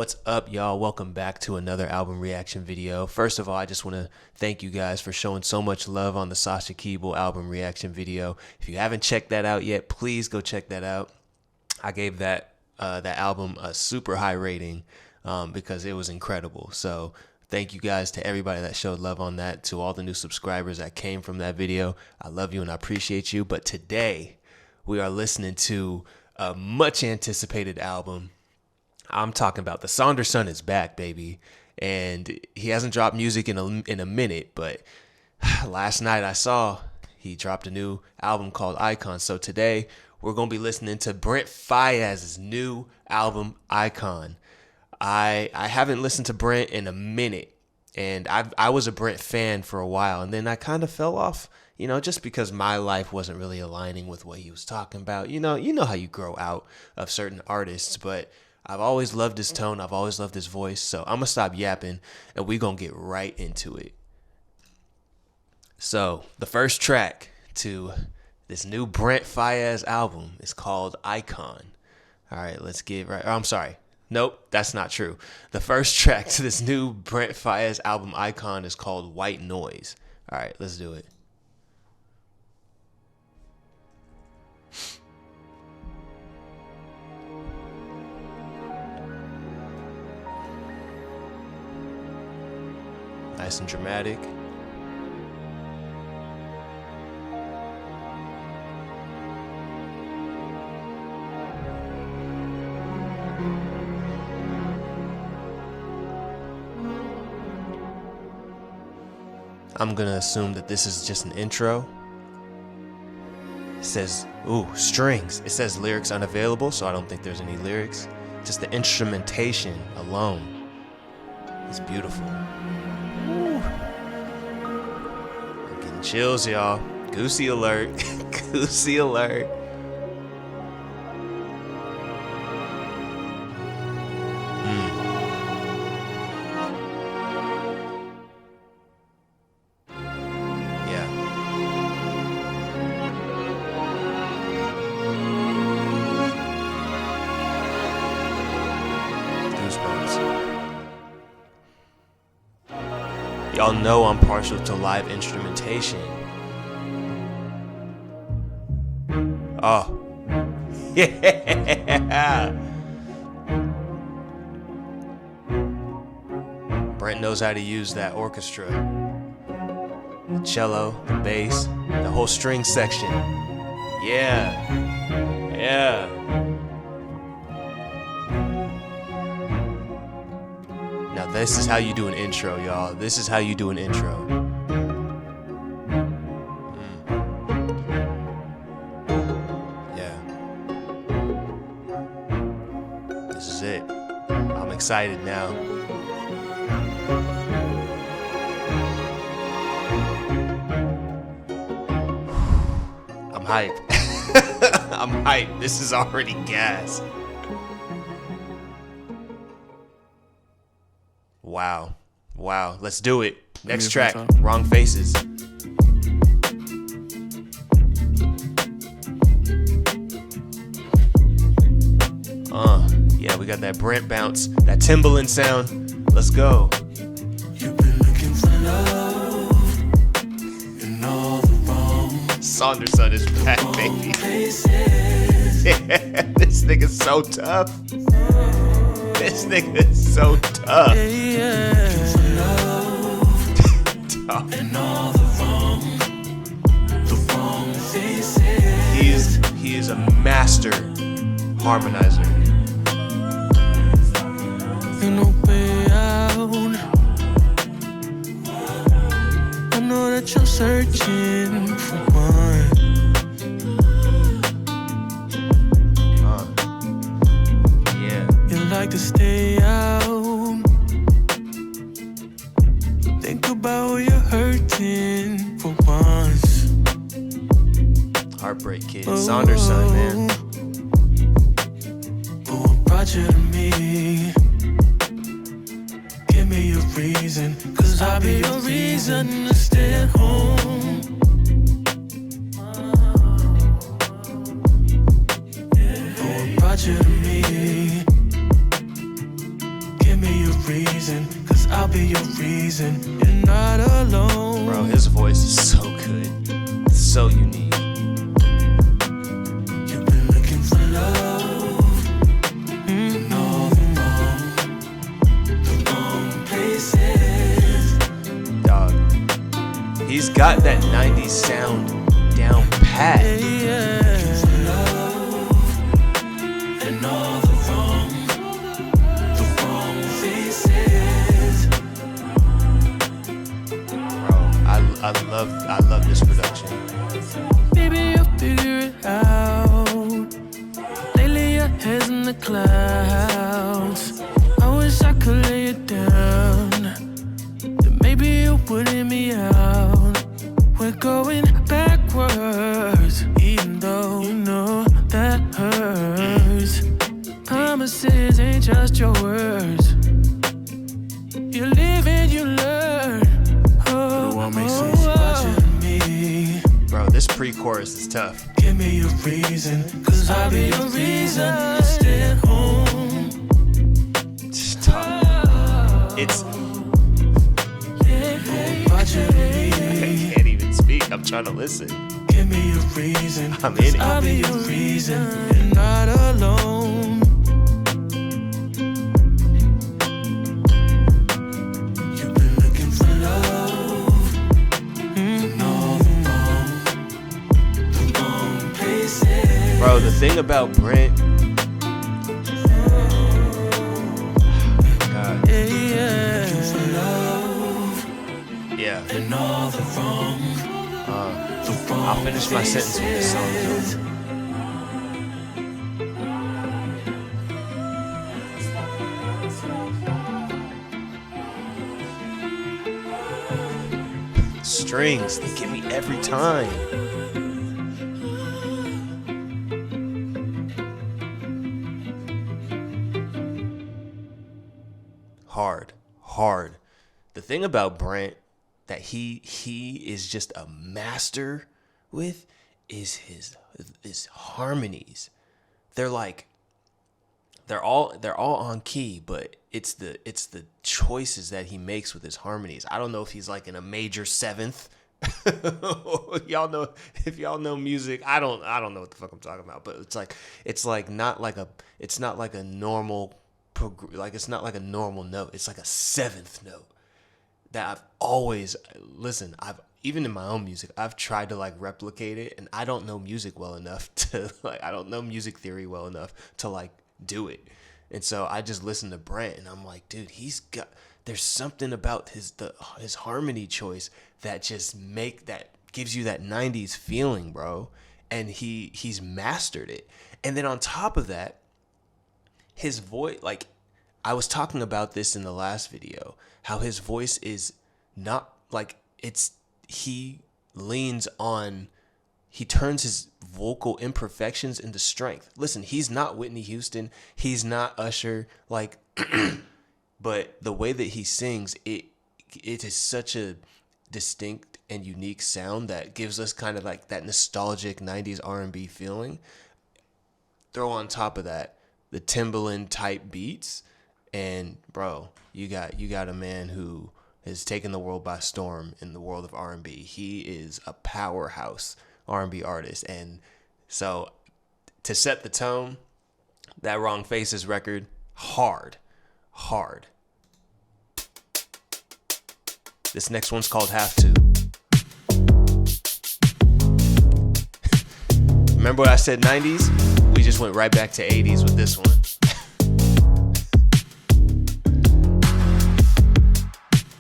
What's up, y'all? Welcome back to another album reaction video. First of all, I just want to thank you guys for showing so much love on the Sasha Keeble album reaction video. If you haven't checked that out yet, please go check that out. I gave that album a super high rating because it was incredible. So thank you guys to everybody that showed love on that, to all the new subscribers that came from that video. I love you and I appreciate you. But today we are listening to a much anticipated album. I'm talking about the Saunderson is back, baby. And he hasn't dropped music in a minute, but last night I saw he dropped a new album called Icon. So today we're going to be listening to Brent Faiyaz's new album, Icon. I haven't listened to Brent in a minute, and I was a Brent fan for a while, and then I kind of fell off, just because my life wasn't really aligning with what he was talking about. You know how you grow out of certain artists, but I've always loved his tone. I've always loved his voice. So I'm going to stop yapping and we're going to get right into it. So the first track to this new Brent Faiyaz album is called Icon. All right, let's get right. Oh, I'm sorry. Nope, that's not true. The first track to this new Brent Faiyaz album, Icon, is called White Noise. All right, let's do it. Nice and dramatic. I'm gonna assume that this is just an intro. It says, ooh, strings. It says lyrics unavailable, so I don't think there's any lyrics. Just the instrumentation alone is beautiful. I'm getting chills, y'all. Goosey alert. Goosey alert. Yeah. Goosebumps. Y'all know I'm partial to live instrumentation. Oh. Yeah. Brent knows how to use that orchestra. The cello, the bass, the whole string section. Yeah. Yeah. Now this is how you do an intro, y'all. This is how you do an intro. Yeah. This is it. I'm excited now. I'm hyped. I'm hyped. This is already gas. Wow. Wow. Let's do it. Next track, Wrong Faces. Yeah, we got that Brent bounce, that Timbaland sound. Let's go. You've been looking for love in all the wrong Saunderson is back, baby. Yeah, this nigga's so tough. This nigga is so tough. Tough. He is a master harmonizer. Ain't no way out. I know that you're searching for one. Yeah. You like to stay out. Think about who you're hurting for once. Heartbreak Kid, Saunderson, man. Who brought you to me? Give me a reason, 'cause I'll be your reason to stay at home. Who brought you to me? reason, cause I'll be your reason. You're not alone. Bro, his voice is so good. It's so unique. You've been looking for love in all the wrong places. Dog. He's got that 90s sound down pat. Looking for love in all the wrong faces. Bro, I love this production. Baby, you'll figure it out. Lately your head's in the clouds. I wish I could lay it down. Then maybe you would hear me out. We're going backwards, even though you know that hurts. Promises ain't just your words. You live and you learn. Oh, what makes sense watching me. Bro, this pre-chorus is tough. Give me a reason, cause I'll be your reason to stay at home. It's tough. It's... Watching me. I can't even speak. I'm trying to listen. Give me a reason. I'm in it. I'll be your reason. You're not alone. You've been looking for love in all the wrong places. Bro, the thing about Brent... God. Yeah. Looking for love Yeah. in all the wrong. I'll finish my sentence with this song. Strings, they get me every time. Hard. The thing about Brent that he is just a master with is his harmonies. They're all on key, but it's the choices that he makes with his harmonies. I don't know if he's like in a major seventh. If y'all know music, I don't know what the fuck I'm talking about, but it's not like a normal it's not like a normal note. It's like a seventh note that I've always even in my own music, I've tried to like replicate it, and I don't know music well enough to I don't know music theory well enough to like do it. And so I just listen to Brent and I'm like, dude, there's something about his harmony choice that gives you that 90s feeling, bro. And he's mastered it. And then on top of that, his voice, like I was talking about this in the last video, how his voice is not like he turns his vocal imperfections into strength. Listen, he's not Whitney Houston, he's not Usher, like, but the way that he sings, it is such a distinct and unique sound that gives us kind of like that nostalgic 90s R&B feeling. Throw on top of that the Timbaland type beats, and bro, you got a man who has taken the world by storm in the world of R&B. He is a powerhouse R&B artist. And so to set the tone, that Wrong Faces record, hard. This next one's called Have To. Remember what I said 90s? We just went right back to 80s with this one.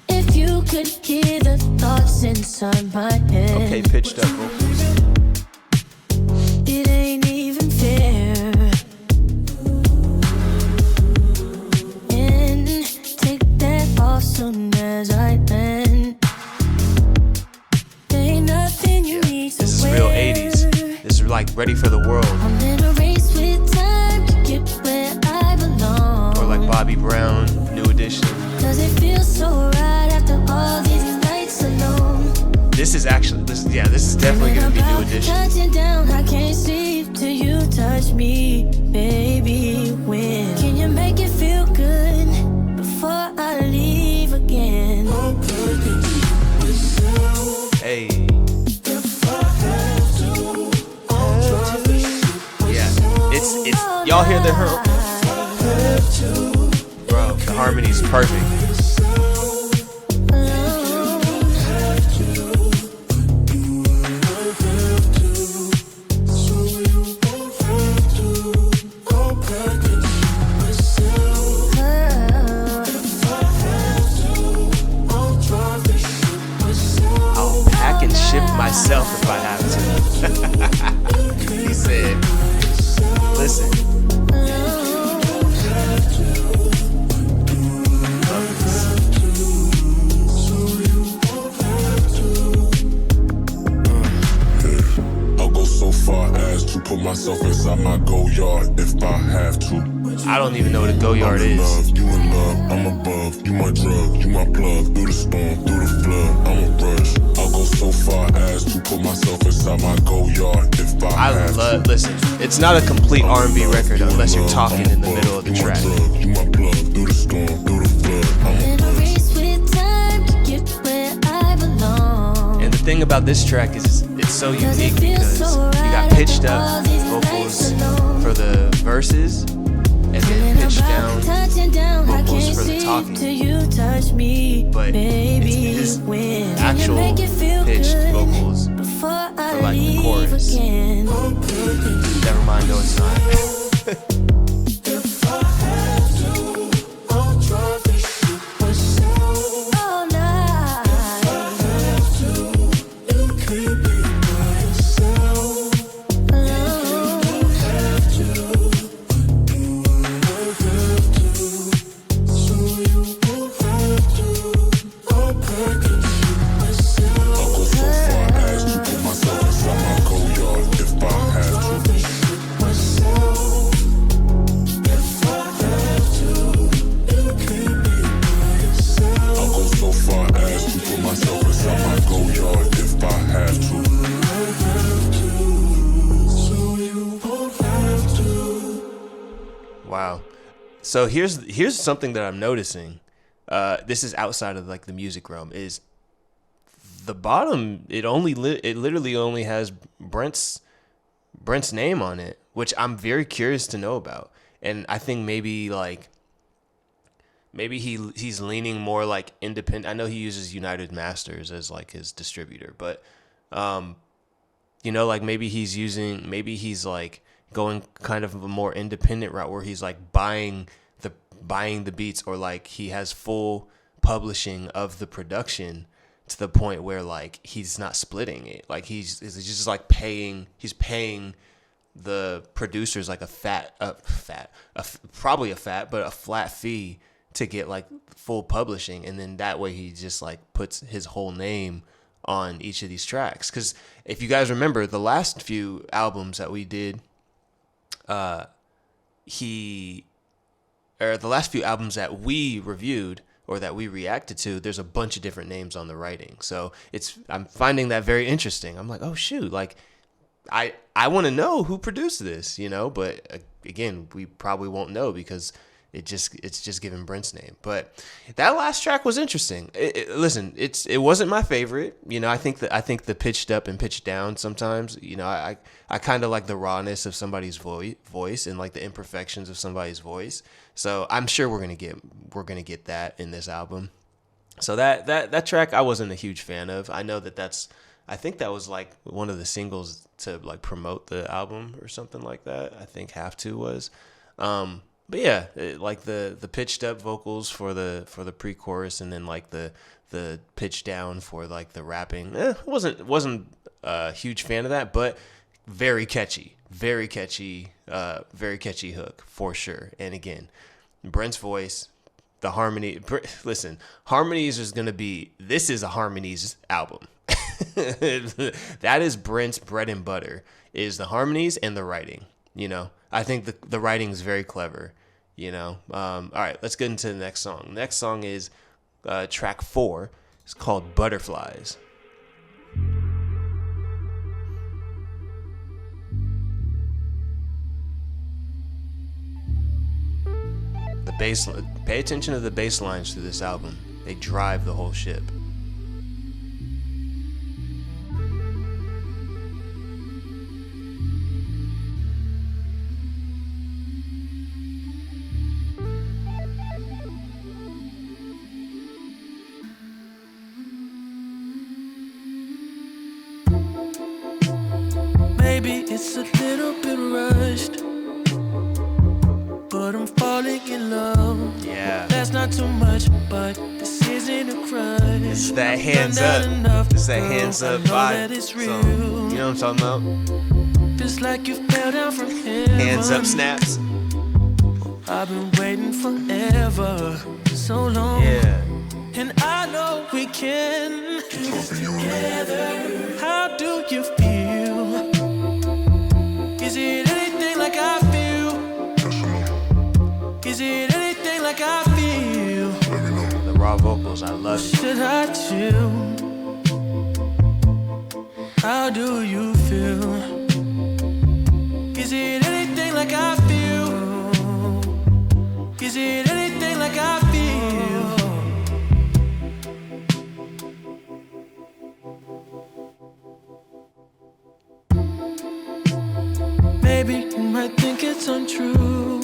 If you could hear the thoughts inside my head. Okay, pitched up vocals. It ain't even fair. And take that off soon as I land. Ain't nothing you need to This is wear. real 80s. This is like Ready for the World. I'm in a race with time to get where I belong. Or like Bobby Brown, New Edition. Does it feel so right after all these nights alone? This is definitely gonna be New Edition. Touching down, I can't sleep till you touch me, baby. When can you make it feel good before I y'all hear the bro, the harmony's perfect. I'll pack and ship myself if I have to. He said, listen. To put myself inside my go yard if I have to. I don't even know what a go yard is. Love, you in love, I'm above. You my drug, you my plug. Through the storm, through the flood, I'm a rush. I'll go so far as to put myself inside my go yard if I have to. Listen, it's not a complete R&B record unless you're talking in the middle of the track. You my plug, through the storm, through the flood, I'm a rush. And the thing about this track is it's so unique because you got pitched up vocals for the verses and then pitched down vocals for the talking. But it's his actual pitched vocals for like the chorus. Never mind, no it's not. Wow. So here's something that I'm noticing. This is outside of like the music realm. Is the bottom? It literally only has Brent's name on it, which I'm very curious to know about. And I think maybe he's leaning more like independent. I know he uses United Masters as like his distributor, but like maybe he's like going kind of a more independent route where he's like buying the beats, or like he has full publishing of the production to the point where like he's not splitting it. Like he's just like paying the producers like a flat fee to get like full publishing, and then that way he just like puts his whole name on each of these tracks. Because if you guys remember the last few albums that we did, the last few albums that we reviewed or that we reacted to, there's a bunch of different names on the writing. So I'm finding that very interesting. I'm like, oh shoot, like I want to know who produced this, but again, we probably won't know because it's just given Brent's name. But that last track was interesting. Listen, it wasn't my favorite. I think the pitched up and pitched down sometimes, I kind of like the rawness of somebody's voice and like the imperfections of somebody's voice. So I'm sure we're gonna get that in this album. So that track I wasn't a huge fan of. I know I think that was like one of the singles to like promote the album or something like that. I think Have To was. But yeah, like the pitched up vocals for the pre-chorus, and then like the pitch down for like the rapping. Wasn't a huge fan of that, but very catchy hook for sure. And again, Brent's voice, the harmony. Listen, harmonies this is a harmonies album. That is Brent's bread and butter, is the harmonies and the writing. I think the writing is very clever. All right, let's get into the next song. Next song is track 4. It's called Butterflies. The bass. Pay attention to the bass lines through this album. They drive the whole ship. Maybe it's a little bit rushed, but I'm falling in love. Yeah. That's not too much, but this isn't a crush. It's that hands Done up. enough, It's that girl. hands I up know vibe that it's real. song. You know what I'm talking Just like you fell down from heaven. about? Hands up snaps. I've been waiting forever, so long. Yeah. And I know we can together. How do you feel? Is it anything like I feel? Is it anything like I feel? The raw vocals, I love it. Should I chill? How do you feel? Is it anything like I feel? Is it anything like I feel? Maybe you might think it's untrue,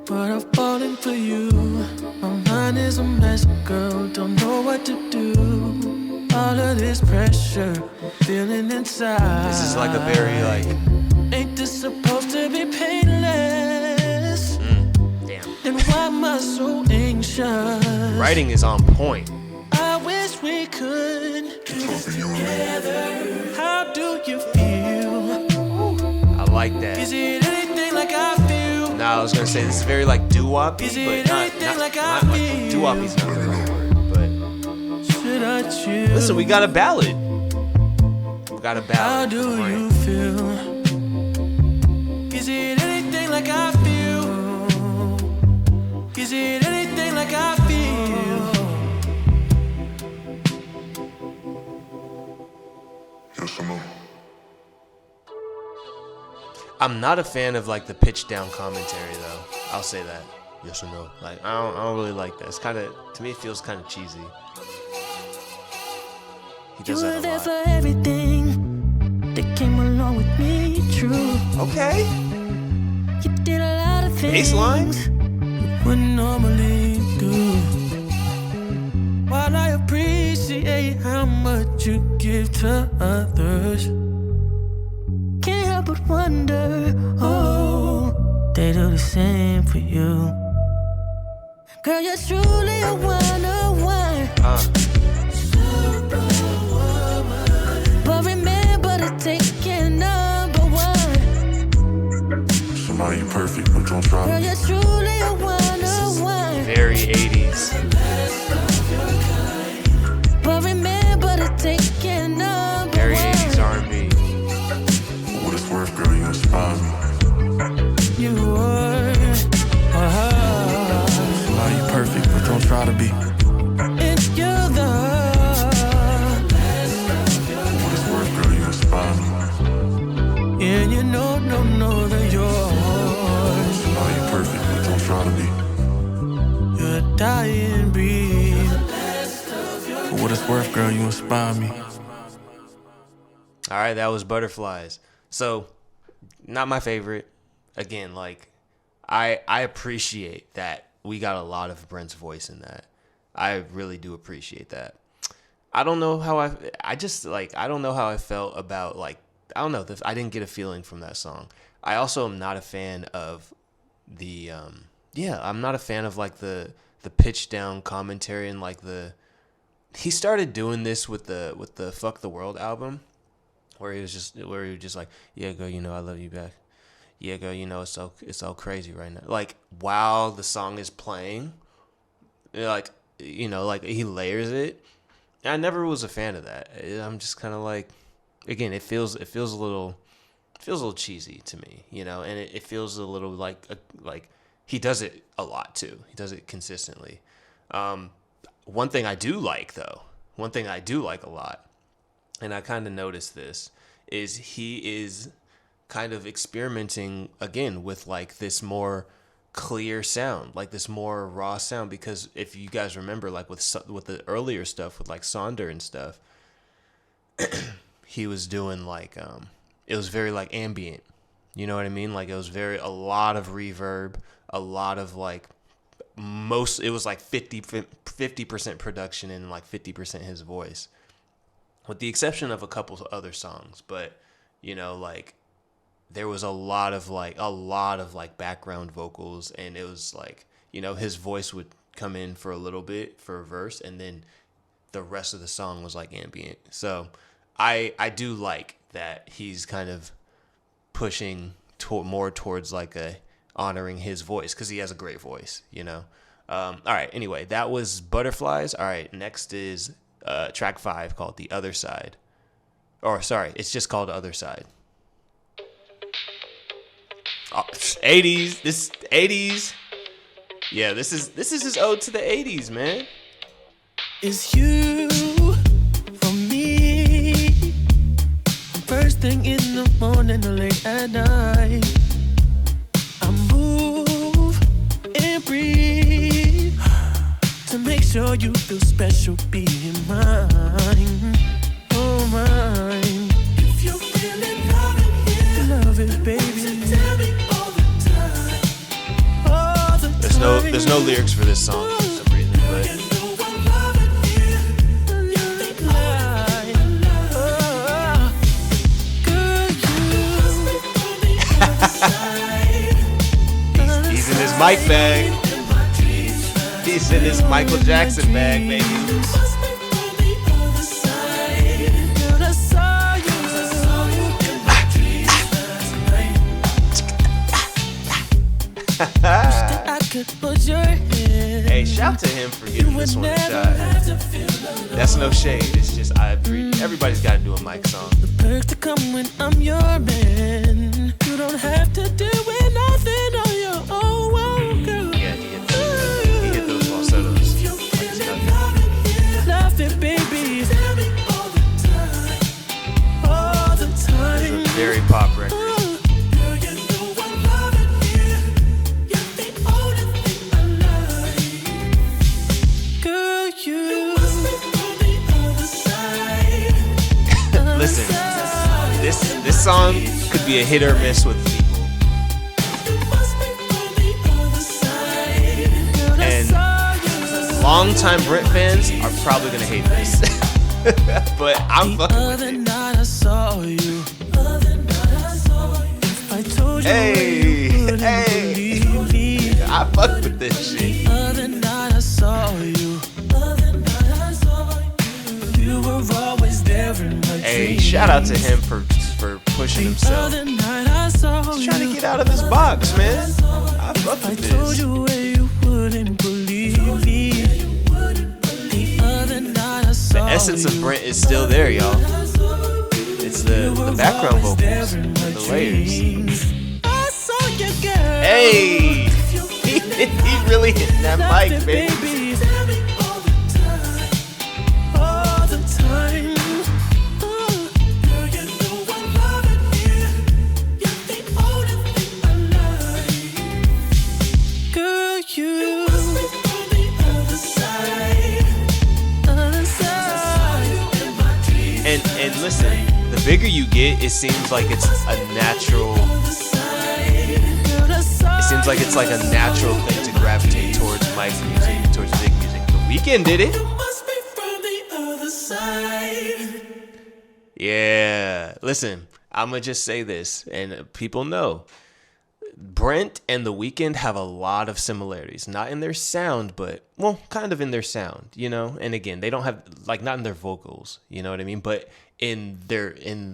but I'm falling for you. My mind is a mess, girl, don't know what to do. All of this pressure I'm feeling inside. This is like a very Ain't this supposed to be painless? Damn. Then why am I so anxious? Writing is on point. I wish we could together. How do you feel? I like that. Is it anything like I feel? Now I was gonna say this is very like doo-wop-y, Is but it not anything like I like feel? doo-wop-y's not the right word. Should I chill? But listen, we got a ballad. We got a ballad. How do from you Brent. feel? Is it anything like I feel? Is it anything like I feel? Yes or no? I'm not a fan of like the pitch down commentary though. I'll say that. Yes or no? Like I don't really like that. It's kind of, to me it feels kind of cheesy. He You does were that a there lot. for everything that came along with me, true. Okay. You did a lot of things Baseline? Wouldn't normally do. While I appreciate how much you give to others, Can't help but wonder, oh, they do the same for you. girl, you're truly a one-on-one. But remember to take care number one. Somebody you perfect, but don't try Girl, to. you're truly a one-on-one. Very 80s. But remember to take care number Very one. 80s R&B. For what it's worth, girl, you inspire me. You are. Somebody you perfect, but don't try to be. It's you the. For what it's worth, girl, you inspire me. And you know that you're. Somebody you perfect, but don't try to be. You're a dying breed. For what it's worth, girl, you inspire me. All right, that was Butterflies. So, not my favorite. Again, like I appreciate that we got a lot of Brent's voice in that. I really do appreciate that. I don't know how I just like I don't know how I felt about like I don't know, I didn't get a feeling from that song. I also am not a fan of the I'm not a fan of like the pitch down commentary and like he started doing this with the Fuck the World album where he was just like, yeah, girl, you know I love you back. Yeah, girl, you know it's all crazy right now. Like while the song is playing, like you know, like he layers it. I never was a fan of that. I'm just kind of like, again, it feels a little cheesy to me, you know, and it feels a little like he does it a lot too. He does it consistently. One thing I do like a lot, and I kind of noticed this, is he is kind of experimenting again with like this more clear sound, like this more raw sound, because if you guys remember, like with the earlier stuff with like Sonder and stuff, he was doing like it was very like ambient, you know what I mean? Like it was a lot of reverb, a lot of like it was like 50% production and like 50% his voice, with the exception of a couple other songs. But you know, like there was a lot of like background vocals, and it was like, you know, his voice would come in for a little bit for a verse, and then the rest of the song was like ambient. So I do like that he's kind of pushing more towards like a honoring his voice, because he has a great voice, you know. All right, anyway, that was Butterflies. All right, next is track 5 called The Other Side. Or sorry, it's just called Other Side. Oh, 80s, this 80s. Yeah, this is his ode to the 80s, man. It's you for me. First thing in the morning or late at night, I move and breathe to make sure you feel special being mine. Oh, mine. If you're feeling love it, baby. Tell me all the time. All the time. There's no lyrics for this song for some reason, but he's in his mic bag. He's in his Michael Jackson bag, baby. Hey, shout to him for giving this one a shot. That's no shade. It's just everybody's got to do a mic song. The perks to come when I'm your man. You don't have to do it nothing on your own, girl. Yeah, he hit those falsettos. Love it, baby. Tell me all the time. It's a very pop record. Listen, this song could be a hit or miss with people. And longtime Brent fans are probably gonna hate this. But I'm fucking with it. Hey, I fuck with this shit. Hey, shout out to him for pushing himself. He's trying to get out of his box, man. I fuck with this. The essence of Brent is still there, y'all. It's the background vocals and the layers. Hey, he really hit that mic, baby. And listen, the bigger you get, it seems like it's a natural. It seems like it's like a natural thing to gravitate towards mic music, towards big music. The Weeknd did it. Yeah, listen, I'm gonna just say this, and people know. Brent and The Weeknd have a lot of similarities, not in their sound, but, well, kind of in their sound, you know? And again, they don't have, like, not in their vocals, you know what I mean? But in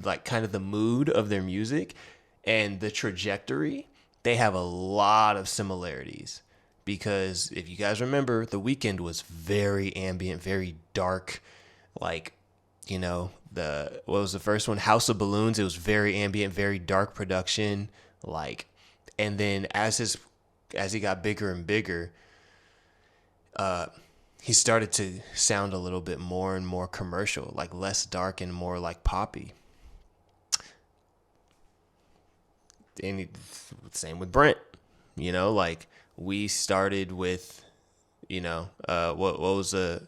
like, kind of the mood of their music and the trajectory, they have a lot of similarities. Because if you guys remember, The Weeknd was very ambient, very dark, like, you know, what was the first one? House of Balloons. It was very ambient, very dark production, like. And then as he got bigger and bigger, he started to sound a little bit more and more commercial, like less dark and more like poppy. And same with Brent, you know, like we started with, you know, what was the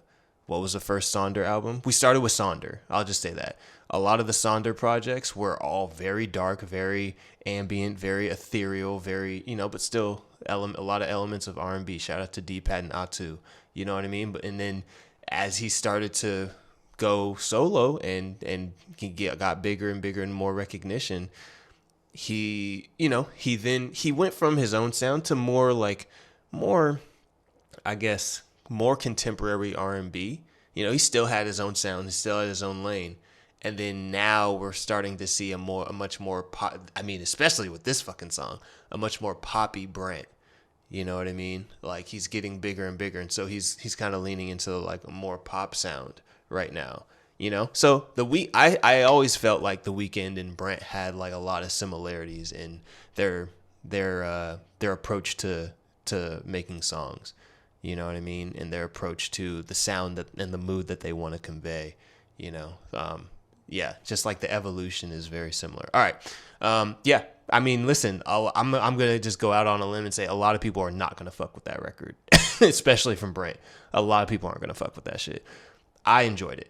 first Sonder album? We started with Sonder. I'll just say that. A lot of the Sonder projects were all very dark, very ambient, very ethereal, very, you know, but still a lot of elements of R&B. Shout out to D-Pad and Atu. You know what I mean? And then as he started to go solo and got bigger and bigger and more recognition, he went from his own sound to more I guess more contemporary R&B. He still had his own sound, he still had his own lane. And then now we're starting to see a much more pop, especially with this fucking song, a much more poppy Brent. You know what I mean? Like, he's getting bigger and bigger, and so he's kind of leaning into like a more pop sound right now. So I always felt like The Weeknd and Brent had like a lot of similarities in their approach to making songs. You know what I mean? And their approach to the sound and the mood that they want to convey. Yeah, just like the evolution is very similar. All right. Yeah. Listen, I'm going to just go out on a limb and say a lot of people are not going to fuck with that record, especially from Brent. A lot of people aren't going to fuck with that shit. I enjoyed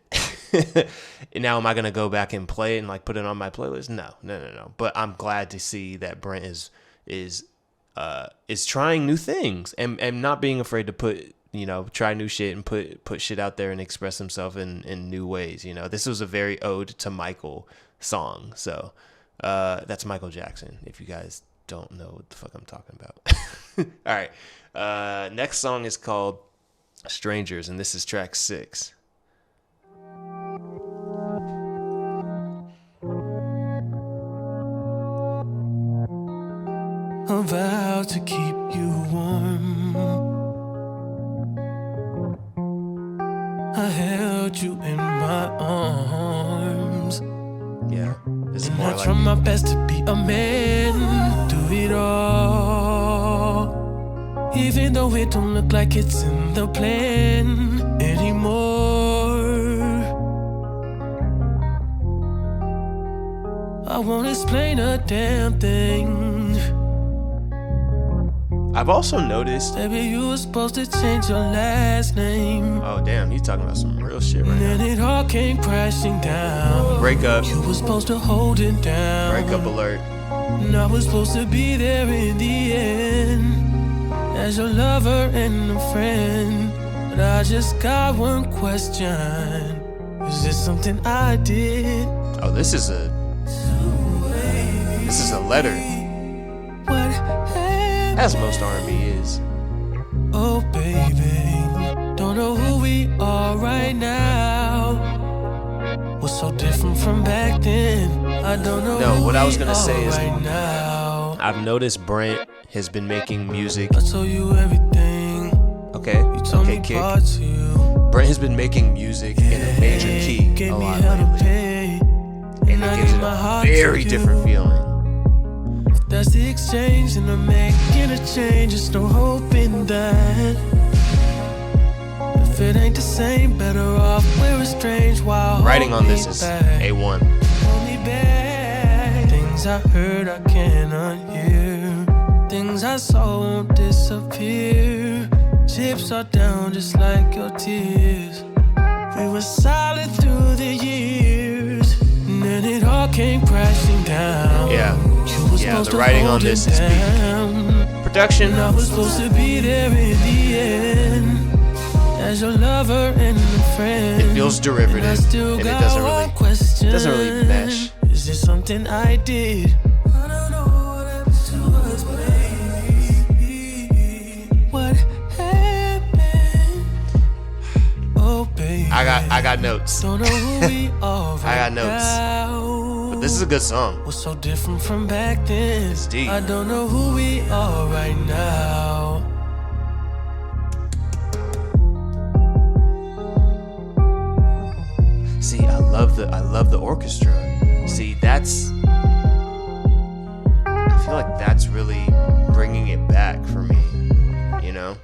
it. Now, am I going to go back and play it and like put it on my playlist? No. But I'm glad to see that Brent is trying new things and not being afraid to try new shit and put shit out there and express himself in new ways. This was a very ode to Michael song. So that's Michael Jackson, if you guys don't know what the fuck I'm talking about. All right. Next song is called Strangers, and this is track 6. I vow to keep you warm. I held you in my arms. Yeah, this is and more I like try my best to be a man, do it all. Even though it don't look like it's in the plan anymore. I won't explain a damn thing. I've also noticed. Baby, you were supposed to change your last name. Oh damn, you talking about some real shit right and now. It all came crashing down. Breakup. You were supposed to hold it down. Breakup alert. And I was supposed to be there in the end, as your lover and a friend. But I just got one question. Is this something I did? Oh, this is a letter. What happened? As most R&B is. Oh baby, don't know who we are right now. What's so different from back then? I don't know. No, what I was gonna say is, right now. I've noticed Brent has been making music. I told you everything. Okay, You told okay, me kick. parts of you. Brent has been making music in a major key Gave a me lot hell to lately, pay. and I it gives gave it my a heart to very you. different feeling. That's the exchange, and I'm making a change. There's no hope in that. If it ain't the same, better off we're estranged. While Writing on this is A1. Hold me back. Things I heard I cannot hear. Things I saw won't disappear. Chips are down just like your tears. We were solid through the years, and then it all came crashing down. Yeah, yeah. The writing on this is peak. Production. And I was supposed to be there in the end, as your lover and a friend. It feels derivative, and I still and it got doesn't one really question. doesn't really mesh. Is this something I did? I don't know what happened to us, baby. What happened? Oh, baby. I got notes. Don't know who we are right I got notes. now. But this is a good song. What's so different from back then? It's deep. I don't know who we are right now. See, I love the orchestra. See, I feel like that's really bringing it back for me, you know?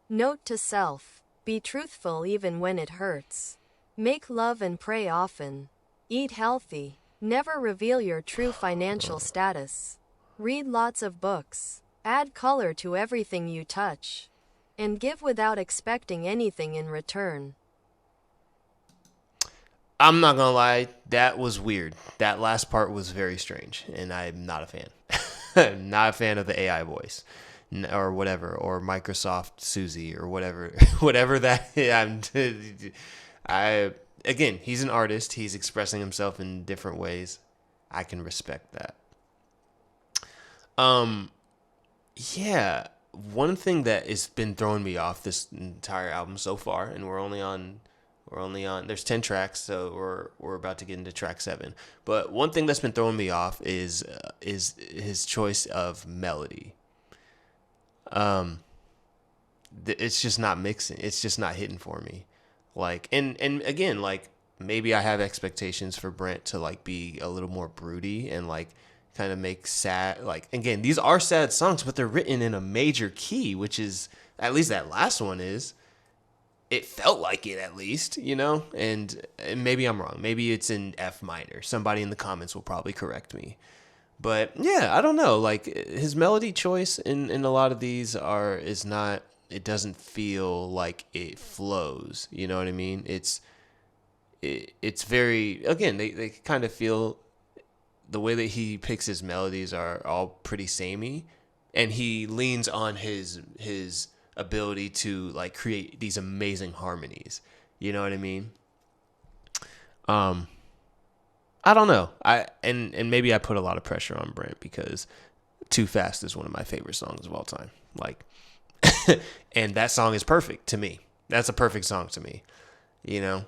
Note to self: be truthful even when it hurts. Make love and pray often. Eat healthy. Never reveal your true financial status. Read lots of books. Add color to everything you touch. And give without expecting anything in return. I'm not gonna lie, that was weird. That last part was very strange, and I'm not a fan. I'm not a fan of the AI voice, or whatever, or Microsoft Susie, or whatever, whatever that. Again, he's an artist. He's expressing himself in different ways. I can respect that. Yeah, one thing that has been throwing me off this entire album so far, and we're only on there's 10 tracks, so we're about to get into track 7. But one thing that's been throwing me off is his choice of melody. It's just not mixing. It's just not hitting for me. Like, and again, like, maybe I have expectations for Brent to like be a little more broody and like kind of make sad, like, again, these are sad songs, but they're written in a major key, which is, at least that last one is. It felt like it, at least, you know, and maybe I'm wrong. Maybe it's in F minor. Somebody in the comments will probably correct me. But yeah, I don't know. Like, his melody choice in a lot of these is not, it doesn't feel like it flows. You know what I mean? It's very, again, they kind of feel, the way that he picks his melodies are all pretty samey, and he leans on his ability to like create these amazing harmonies. You know what I mean? I don't know. And maybe I put a lot of pressure on Brent because Too Fast is one of my favorite songs of all time. Like, and that song is perfect to me. That's a perfect song to me, you know?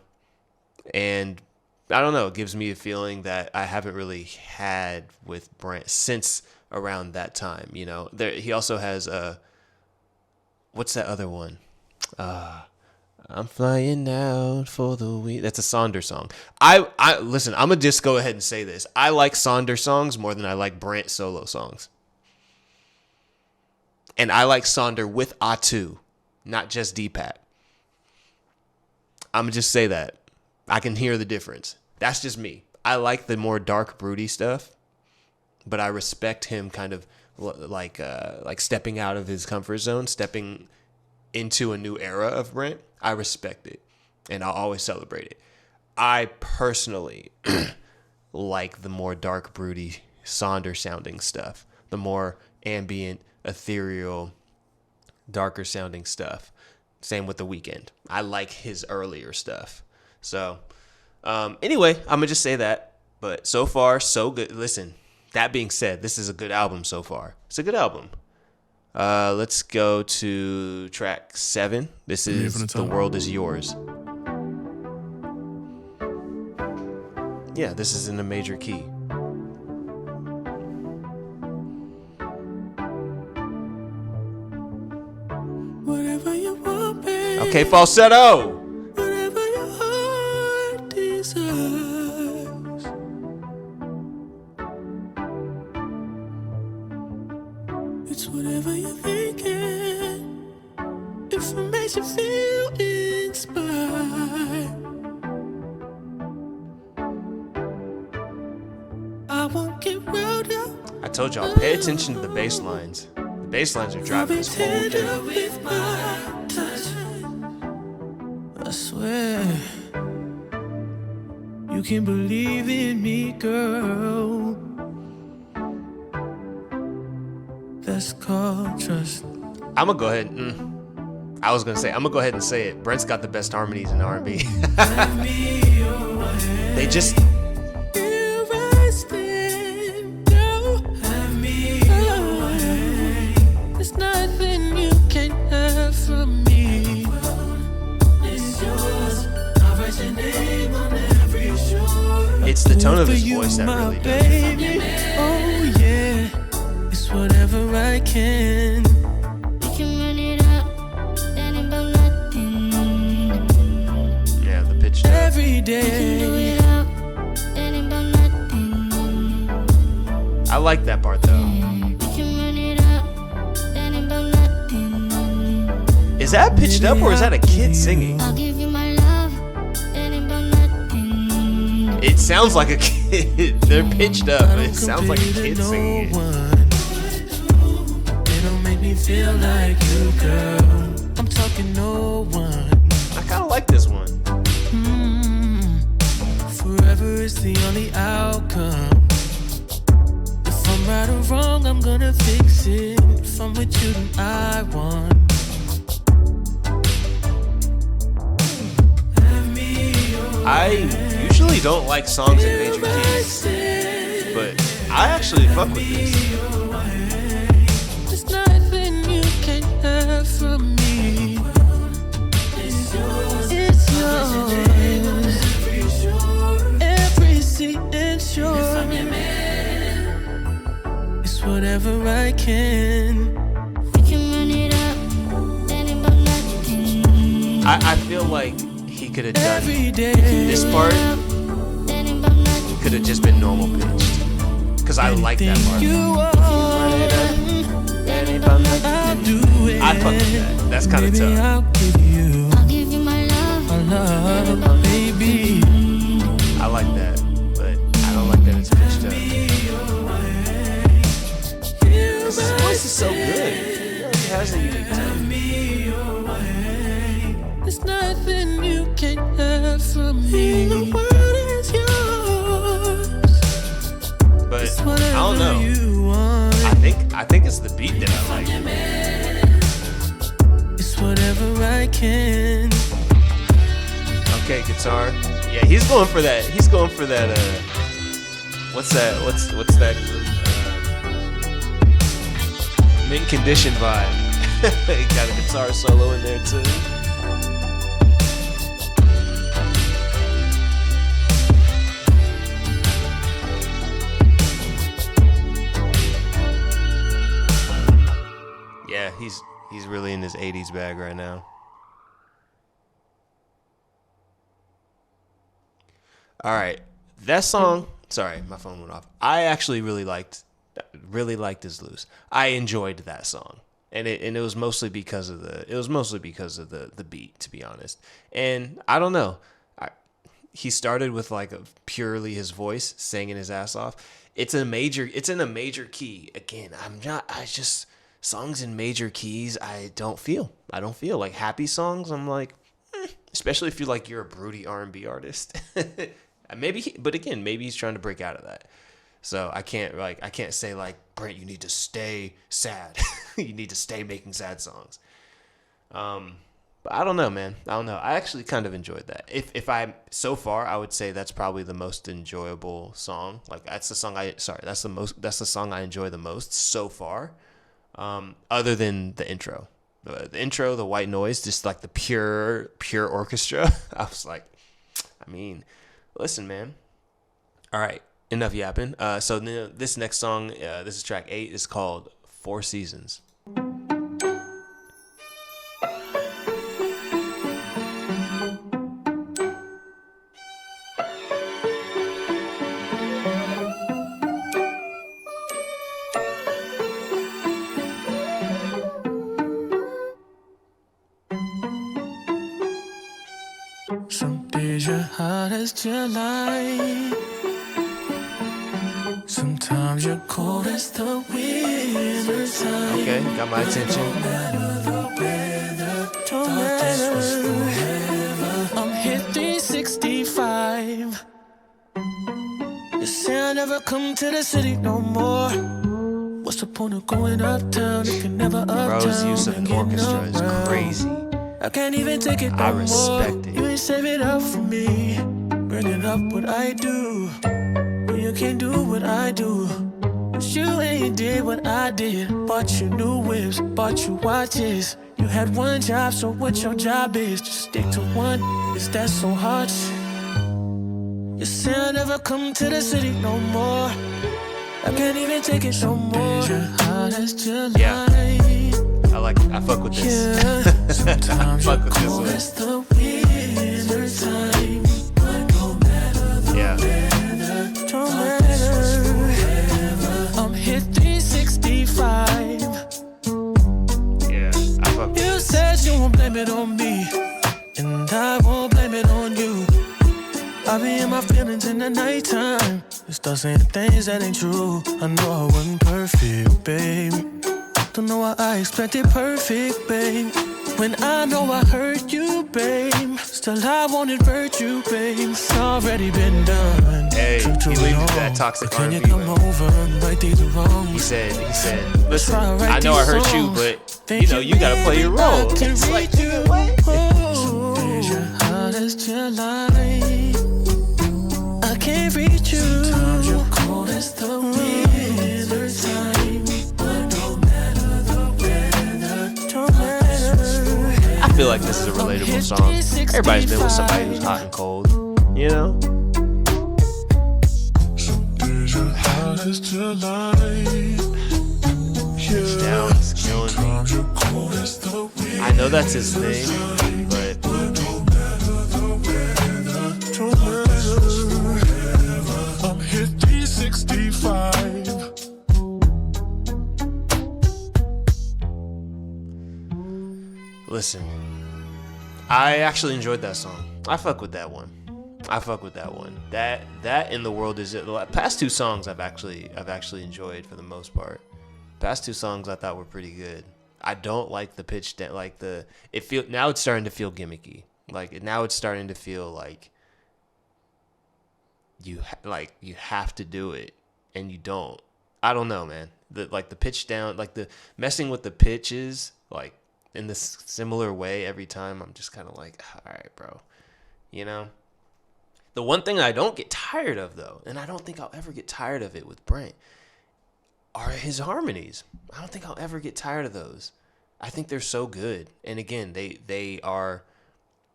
And I don't know, it gives me a feeling that I haven't really had with Brent since around that time, you know? He also has what's that other one? I'm flying out for the week. That's a Sonder song. I listen, I'm gonna just go ahead and say this. I like Sonder songs more than I like Brent solo songs. And I like Sonder with Atu, not just Deepak. I'm gonna just say that. I can hear the difference. That's just me. I like the more dark, broody stuff, but I respect him kind of like stepping out of his comfort zone, stepping into a new era of Brent. I respect it, and I'll always celebrate it. I personally like the more dark, broody, Sonder sounding stuff, the more ambient, ethereal, darker sounding stuff. Same with The Weeknd. I like his earlier stuff. So, anyway, I'm gonna just say that. But so far, so good. Listen, that being said, this is a good album so far. It's a good album. Let's go to track 7. This is The World Is Yours. Yeah, this is in a major key. Whatever you want, baby. Okay, falsetto. Whatever your heart desires. It's whatever you're thinking. If it makes you feel inspired. I won't get riled up. I told y'all, pay attention to the bass lines. The bass lines are driving this whole thing. With my touch, I swear you can believe in me, girl. That's called trust. I'm gonna go ahead. I was gonna say, I'm gonna go ahead and say it. Brent's got the best harmonies in R&B. They just. There's nothing you can't have from me. It's yours. I'll write your name on every shore. It's the tone of his voice that really does it. Oh yeah, it's whatever I can. We can run it up, that ain't about nothing. Yeah, the pitch down. Every Do day. it up, that ain't about nothing. I like that part though. We can run it up, that ain't about nothing. Is that pitched up or is that a kid singing? I'll give you my love, that ain't about nothing. It sounds like a kid. They're pitched up, but it sounds like a kid singing it. They don't make me feel like you, girl. I'm talking no one. I kind of like this one. Forever is the only outcome. If I'm right or wrong, I'm gonna fix it. If I'm with you, then I won. Have me usually don't like songs in major keys, but I actually fuck with this. There's nothing you can have from me. It's yours. Every seat is yours. It's whatever I can. We can run it up, then about nothing. I feel like he could have done Every day. this part. Then about nothing. Could have just been normal pitched, because I like that part. You are. I'll do it. I fuck with that. That's kind of Baby, tough. I'll give you my love. my love, baby. I like that, but I don't like that it's pitched up. Because his voice is so good. He has a unique tone. There's nothing you can have from me. The world is yours. But I don't know. I think it's the beat that I like. It's whatever I can. Okay, guitar. Yeah, he's going for that. He's going for that. What's that? What's that group? Mint Condition vibe. He got a guitar solo in there too. Yeah, he's really in his 80s bag right now. All right, that song. Sorry, my phone went off. I actually really liked "Is Loose." I enjoyed that song, and it was mostly because of the beat, to be honest. And I don't know, he started with like purely his voice singing his ass off. It's in a major key. Again, songs in major keys, I don't feel like happy songs. I'm like, especially if you're a broody R&B artist. Maybe he's trying to break out of that. So I can't say like, Brent, you need to stay sad. You need to stay making sad songs. But I don't know, man. I don't know. I actually kind of enjoyed that. So far, I would say that's probably the most enjoyable song. Like that's the song that's the song I enjoy the most so far. Other than the intro. The intro, the white noise, just like the pure orchestra. I was like, listen, man. All right, enough yapping. So this next song, this is track 8, is called Four Seasons. Some days you're hot as July. Sometimes you're cold as the winter time. Okay, got my attention. Don't matter. I'm hit 365. You say I never come to the city no more. What's the point of going uptown if you're never uptown? Bro's use of an orchestra is crazy. I can't even take it no I respect it. You ain't save it up for me. Burning up what I do. But you can't do what I do. 'Cause you ain't did what I did. Bought you new whips, bought you watches. You had one job, so what your job is? Just stick to one. Is that so hard? You say I never come to the city no more. I can't even take it no more. Hot as July. Yeah. I fuck with this. Yeah. Sometimes fuck you're with cold this as the winter time. But no matter the weather, don't matter. I'm hit 365. Yeah, I fuck with You this. said you won't blame it on me, and I won't blame it on you. I be in my feelings in the nighttime. You start saying things that ain't true. I know I wasn't perfect, babe. Don't know why I expected perfect, babe. When I know I hurt you, babe. Still I won't invert you, babe. It's already been done. Hey, True to he it leaned all. into that toxic But can you R&B, come but- over and right these wrongs? He said, listen, Try to write I know I these hurt you, songs. but Think you gotta play your role. maybe I can It's like, read you. what? Some days you're hot as July. feel like this is a relatable song. Everybody's been with somebody who's hot and cold, you know? Pitch down, he's killing me. I know that's his thing, but I'm hit 365. listen, I actually enjoyed that song. I fuck with that one. That in the world is it. The past two songs I've actually enjoyed for the most part. Past two songs I thought were pretty good. I don't like the pitch that now it's starting to feel gimmicky. Now it's starting to feel like you have to do it and you don't. I don't know, man. The pitch down, the messing with the pitches, in this similar way every time. I'm just kind of like, all right, bro. You know? The one thing I don't get tired of, though, and I don't think I'll ever get tired of it with Brent, are his harmonies. I don't think I'll ever get tired of those. I think they're so good. And again, they are.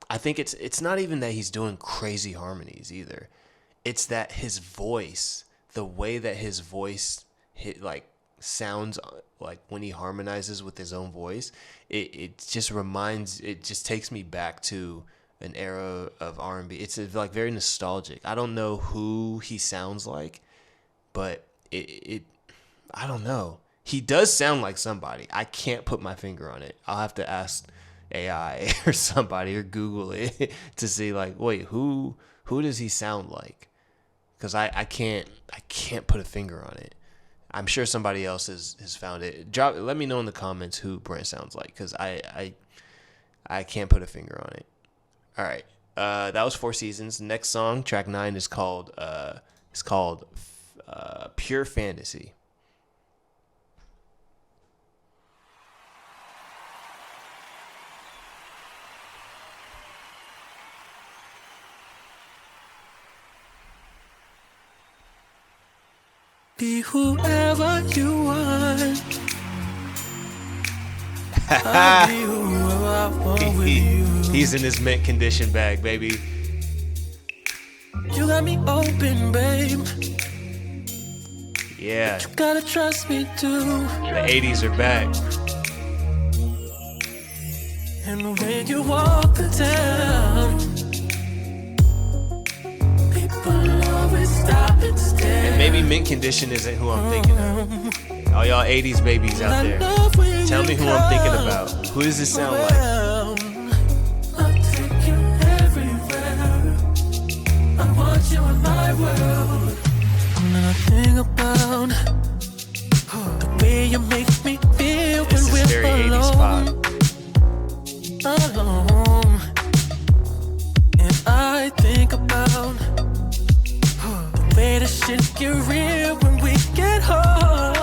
I think it's not even that he's doing crazy harmonies either. It's that his voice, the way that his voice sounds when he harmonizes with his own voice, it just takes me back to an era of R&B. It's very nostalgic. I don't know who he sounds like, but I don't know. He does sound like somebody. I can't put my finger on it. I'll have to ask AI or somebody or Google it to see wait, who does he sound like? Because I can't put a finger on it. I'm sure somebody else has found it. Let me know in the comments who Brent sounds like, because I can't put a finger on it. All right, that was Four Seasons. Next song, track 9, is called Pure Fantasy. Be whoever you want. I'll be whoever I want with you. He's in his mint condition bag, baby. You got me open, babe. Yeah. You gotta trust me too. The 80s are back. And when you walk the town, people always stop and stare. And maybe mint condition isn't who I'm thinking of. All y'all 80s babies out there, tell me who I'm thinking about. Who does this sound like? I'll take you everywhere. I want you in my world. And I think about the way you make me feel This when is we're very 80s alone. pop. Alone. And I think about the way the shit get real when we get home.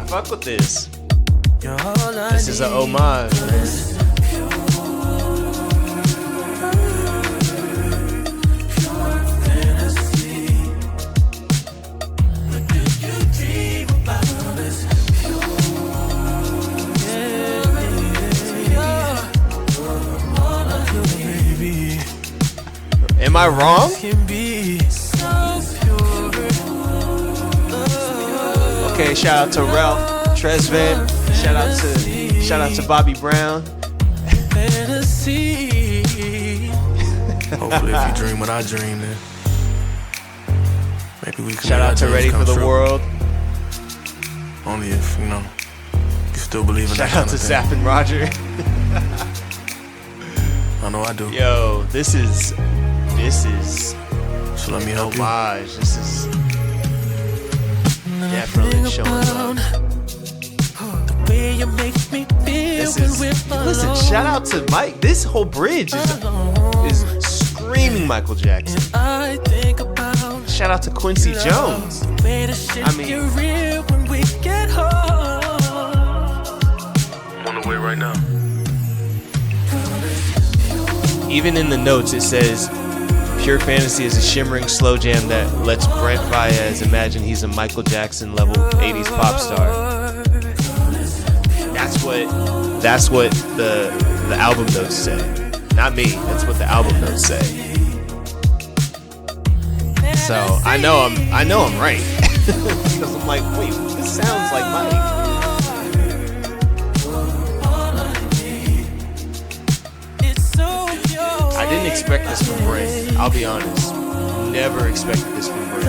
Fuck with this. You're all I This is an homage, man. Am I wrong? Okay, shout out to Ralph Tresvant. Shout out to Bobby Brown. Hopefully, if you dream what I dream, then maybe we can. Shout out to Ready for the World. Only if you still believe in that Shout out kind to of Zapp thing. and Roger. I know I do. Yo, this is So let me help you. homage. This is definitely showing love. The way you make me feel This is, when we're listen, alone. shout out to Mike. This whole bridge is screaming Michael Jackson. I think about Shout out to Quincy Jones. the way the shit I mean- get real when we get home. I'm on the way right now. Even in the notes it says Pure Fantasy is a shimmering slow jam that lets Brent Faiyaz imagine he's a Michael Jackson level 80s pop star. That's what the album notes say. Not me. That's what the album notes say. So I know I'm right. Because I'm like, wait, this sounds like Mike. I didn't expect this from Brent. I'll be honest. Never expected this from Brent.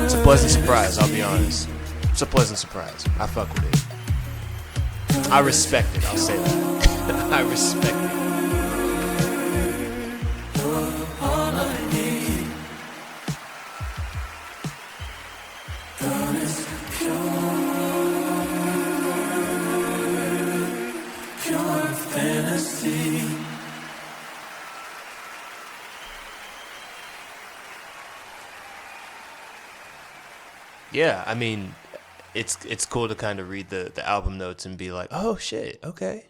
It's a pleasant surprise, I'll be honest. It's a pleasant surprise. I fuck with it. I respect it, I'll say that. I respect it. Yeah, I mean, it's cool to kind of read the album notes and be like, oh shit, okay,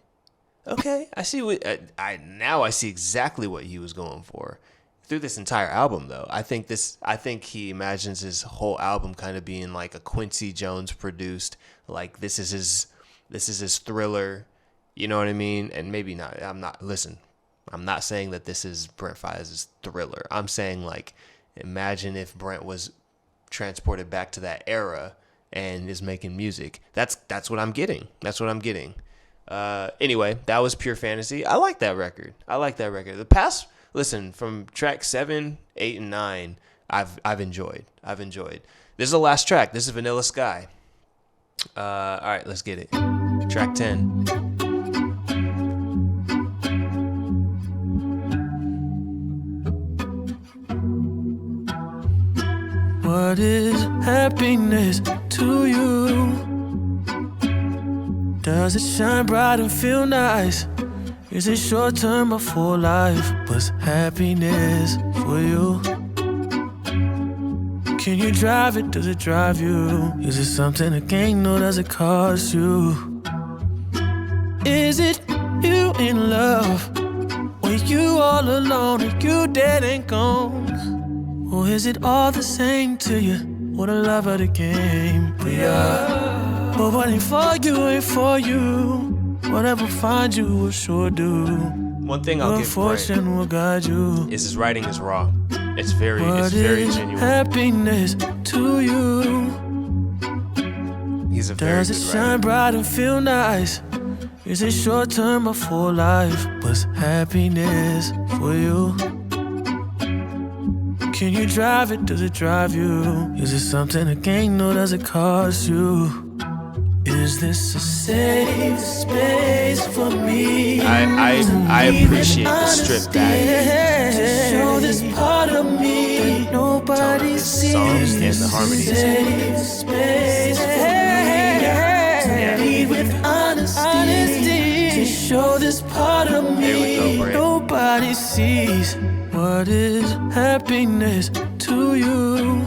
I see what I see exactly what he was going for through this entire album. Though I think he imagines his whole album kind of being like a Quincy Jones produced, like this is his Thriller, you know what I mean? And maybe not. I'm not saying that this is Brent Faiyaz's Thriller. I'm saying like, imagine if Brent was transported back to that era and is making music. That's what I'm getting. Anyway, that was Pure Fantasy. I like that record. The past, listen, from track 7, 8, and 9, I've enjoyed. This is the last track. This is Vanilla Sky. All right, let's get it. Track 10. What is happiness to you? Does it shine bright and feel nice? Is it short term or for life? What's happiness for you? Can you drive it? Does it drive you? Is it something a gain or does it cost you? Is it you in love? Or you all alone and you dead and gone? Or is it all the same to you? What a love of the game we are. But what ain't for you ain't for you. Whatever finds you will sure do. One thing I'll give fortune will guide you. Is his writing is raw. It's very genuine. Happiness to you. He's a very good writer. Does it shine bright and feel nice? Is it short term or for life? What's happiness for you? Can you drive it? Does it drive you? Is it something a gain or does it cost you? Is this a safe space for me? I appreciate the strip back. Show this part of me that nobody sees. Songs and the harmonies. Safe space for me. Lead with honesty. To show this part of me nobody sees. What is happiness to you?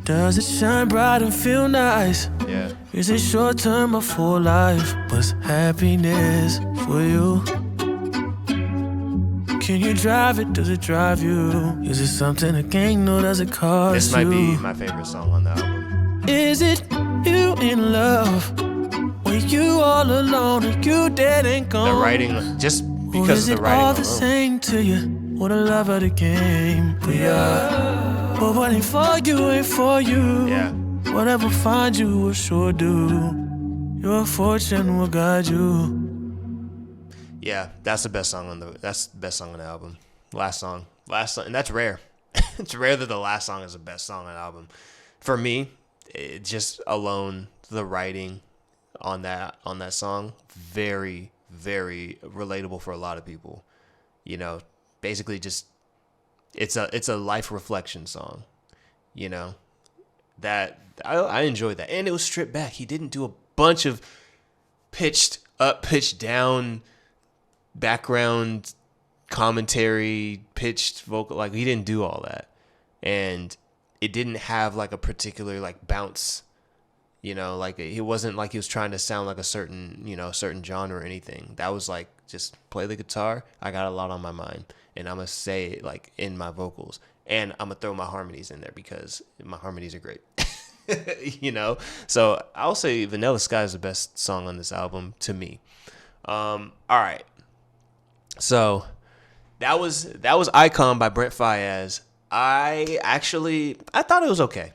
Does it shine bright and feel nice? Yeah. Is it short term or for life? What's happiness for you? Can you drive it? Does it drive you? Is it something a gain or does it cost you? This might be my favorite song on the album. Is it you in love? Or you all alone and you dead and gone? The writing, just because of the writing all alone. The same to you? What a love of the game we are. But what ain't for you ain't for you. Yeah. Whatever finds you will sure do. Your fortune will guide you. Yeah, that's the best song on the album. Last song, and that's rare. It's rare that the last song is the best song on the album. For me, it just alone the writing on that song, very, very relatable for a lot of people. You know, basically just it's a life reflection song. You know, that I enjoyed that, and it was stripped back. He didn't do a bunch of pitched up, pitched down background commentary, pitched vocal. Like, he didn't do all that, and it didn't have like a particular like bounce. You know, like it wasn't like he was trying to sound like a certain, certain genre or anything. That was like, just play the guitar. I got a lot on my mind, and I'm gonna say it like in my vocals, and I'm gonna throw my harmonies in there because my harmonies are great. So I'll say Vanilla Sky is the best song on this album to me. All right. So that was Icon by Brent Faiyaz. I thought it was okay.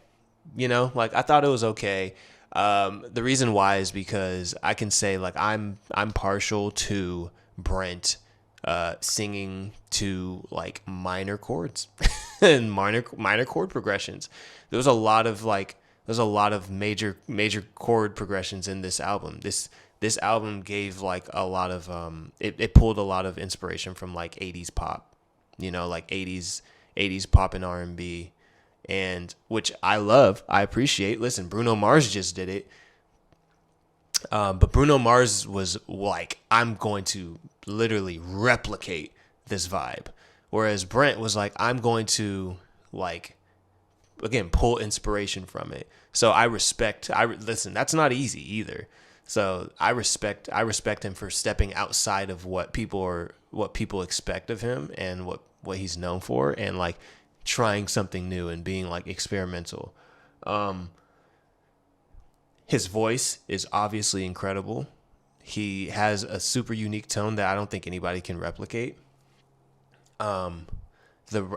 I thought it was okay. The reason why is because I can say like I'm partial to Brent singing to like minor chords and minor chord progressions. There's a lot of major chord progressions in this album. This album gave like a lot of it pulled a lot of inspiration from like 80s pop, like 80s pop and R&B. And which I love, I appreciate. Listen, Bruno Mars just did it. But Bruno Mars was like, I'm going to literally replicate this vibe. Whereas Brent was like, I'm going to like, again, pull inspiration from it. So listen, that's not easy either. So I respect him for stepping outside of what people expect of him and what he's known for, and like trying something new and being like experimental. His voice is obviously incredible. He has a super unique tone that I don't think anybody can replicate.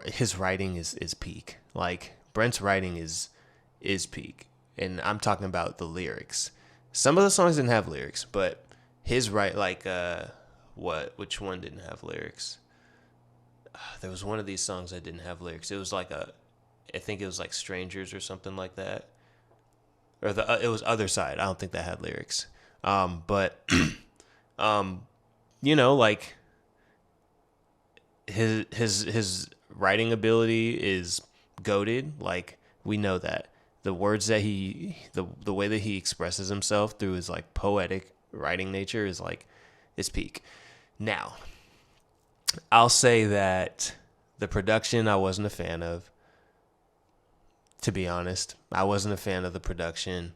His writing is peak. Like Brent's writing is peak, and I'm talking about the lyrics. Some of the songs didn't have lyrics, but his which one didn't have lyrics? There was one of these songs that didn't have lyrics. It was like I think it was like Strangers or something like that. Or it was Other Side. I don't think that had lyrics. But like his writing ability is goated. Like we know that. The words that the way that he expresses himself through his like poetic writing nature is peak. Now, I'll say that the production I wasn't a fan of. To be honest, I wasn't a fan of the production.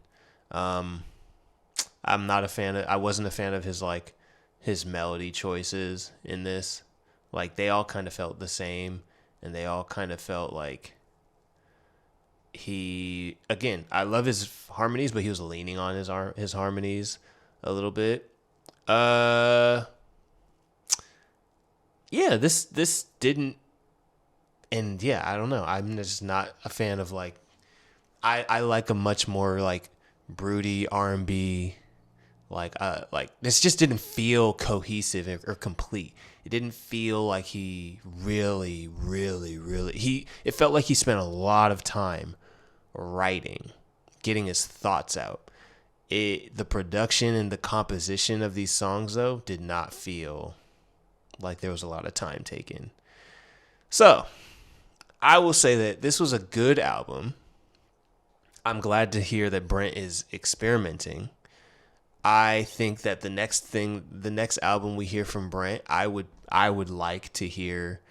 I wasn't a fan of his melody choices in this. Like they all kind of felt the same, and they all kind of felt like I love his harmonies, but he was leaning on his harmonies a little bit. Yeah, this didn't, and yeah, I don't know. I'm just not a fan of like, I like a much more like broody R&B, like this just didn't feel cohesive or complete. It didn't feel like he really, it felt like he spent a lot of time writing, getting his thoughts out. The production and the composition of these songs though did not feel like there was a lot of time taken. So I will say that this was a good album. I'm glad to hear that Brent is experimenting. I think that the next album we hear from Brent, I would like to hear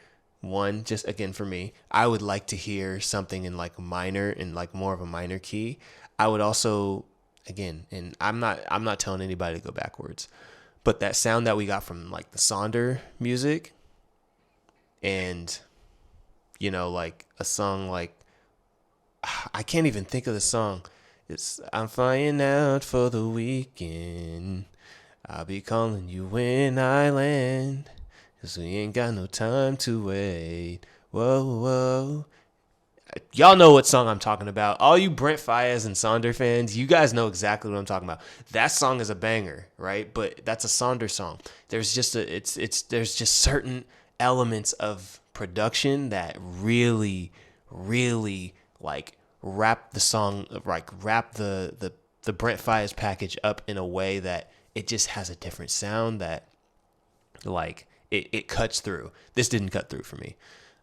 one, just again for me, I would like to hear something in like minor, in like more of a minor key. I would also, again, and I'm not telling anybody to go backwards, but that sound that we got from like the Sonder music, and like a song like, I can't even think of the song. It's I'm flying out for the weekend. I'll be calling you when I land, 'cause we ain't got no time to wait. Whoa, whoa. Y'all know what song I'm talking about. All you Brent Faiyaz and Sonder fans, you guys know exactly what I'm talking about. That song is a banger, right? But that's a Sonder song. There's just there's just certain elements of production that really like wrap the song, like wrap the Brent Faiyaz package up in a way that it just has a different sound that like it cuts through. This didn't cut through for me.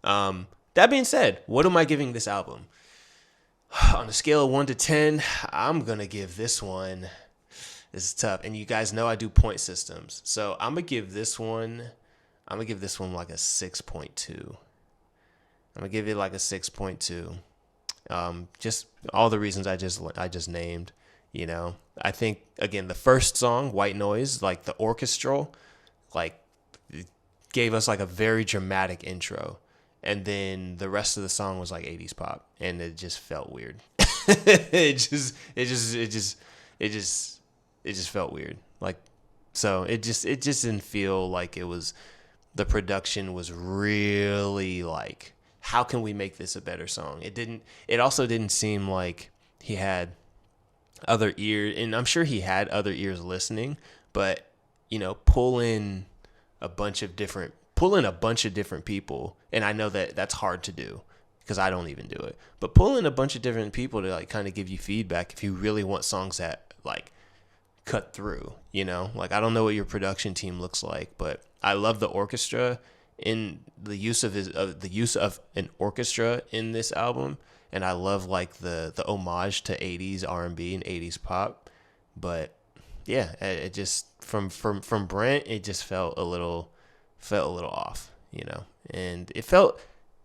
That being said, what am I giving this album? On a scale of 1 to 10, I'm going to give this one, this is tough. And you guys know I do point systems. So I'm going to give this one like a 6.2. I'm going to give it like a 6.2. Just all the reasons I just named, You know, I think again the first song, White Noise, like the orchestral, like it gave us like a very dramatic intro, and then the rest of the song was like 80s pop, and it just felt weird. it just felt weird. Like, so it just didn't feel like it was, the production was really like, how can we make this a better song? It also didn't seem like he had other ears, and I'm sure he had other ears listening, but you know, pull in a bunch of different people, and I know that that's hard to do because I don't even do it, but pull in a bunch of different people to like kind of give you feedback if you really want songs that like cut through, you know. Like, I don't know what your production team looks like, but I love the orchestra in the use of an orchestra in this album, and I love like the homage to 80s R&B and 80s pop. But yeah, it just from Brent, it just felt a little off, you know, and it felt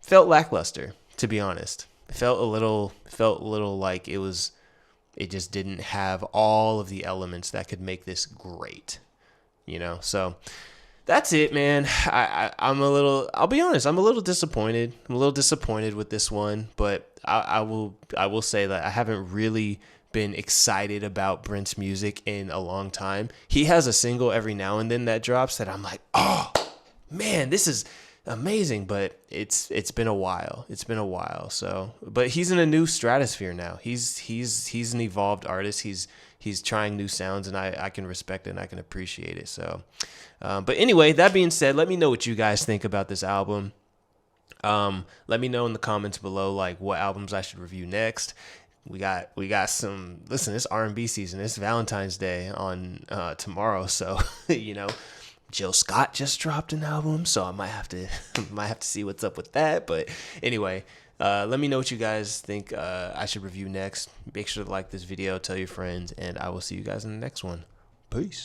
lackluster, to be honest. It felt a little like it just didn't have all of the elements that could make this great, you know. So that's it, man. I'll be honest, I'm a little disappointed. I'm a little disappointed with this one, but I will say that I haven't really been excited about Brent's music in a long time. He has a single every now and then that drops that I'm like, oh man, this is amazing, but it's been a while. So, but he's in a new stratosphere now. He's an evolved artist. He's trying new sounds, and I can respect it and I can appreciate it. So, but anyway, that being said, let me know what you guys think about this album. Let me know in the comments below, like, what albums I should review next. We got some, listen, it's R&B season. It's Valentine's Day on tomorrow, so you know, Jill Scott just dropped an album, so I might have to see what's up with that. But anyway, let me know what you guys think I should review next. Make sure to like this video, tell your friends, and I will see you guys in the next one. Peace.